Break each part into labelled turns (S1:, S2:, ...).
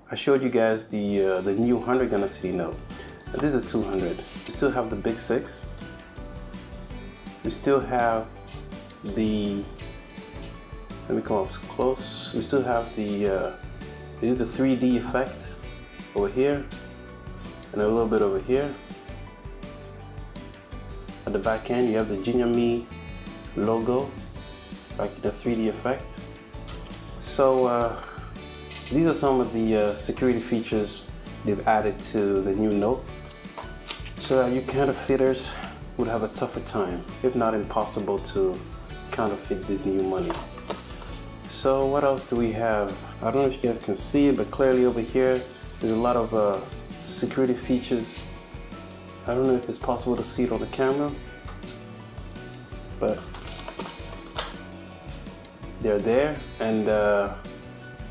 S1: I showed you guys the new 100 Gunner City note. And this is a 200. We still have the big 6. We still have the, let me come up close. We still have the 3D effect over here and a little bit over here. At the back end, you have the Junior Me logo, like the 3D effect. So these are some of the security features they've added to the new Note, so that you counterfeiters would have a tougher time, if not impossible, to counterfeit this new money. So what else do we have? I don't know if you guys can see it, but clearly over here there's a lot of security features. I don't know if it's possible to see it on the camera, but they're there. And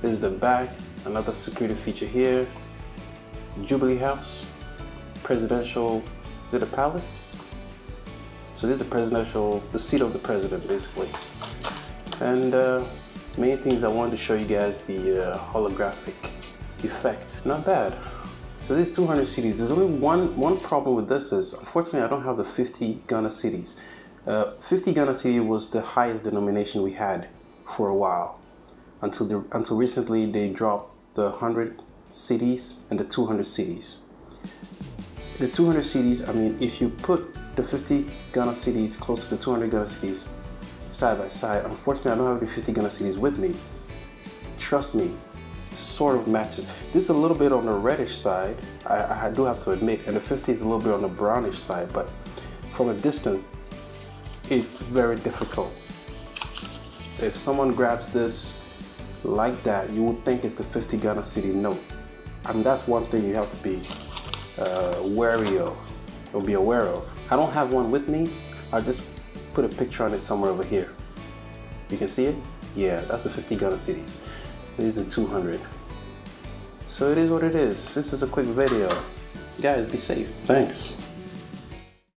S1: this is the back, another security feature here. Jubilee House, presidential, is it a palace? So this is the presidential, the seat of the president basically. And main things I wanted to show you guys, the holographic effect. Not bad. So these 200 cities, there's only one problem with this is, unfortunately I don't have the 50 Gunner cities. 50 Gunner City was the highest denomination we had for a while. Until recently they dropped the 100 cities and the 200 cities. The 200 cities, I mean, if you put the 50 Gunner cities close to the 200 Gunner cities side by side, unfortunately I don't have the 50 Gunner cities with me. Trust me, sort of matches. This is a little bit on the reddish side, I do have to admit, and the 50 is a little bit on the brownish side, but from a distance it's very difficult. If someone grabs this like that, you would think it's the 50 Gunner City Note. I mean, that's one thing you have to be wary of, or be aware of. I don't have one with me. I'll just put a picture on it somewhere over here. You can see it? Yeah, that's the 50 Gunner Cities. This is the 200. So it is what it is. This is a quick video. Guys, be safe. Thanks.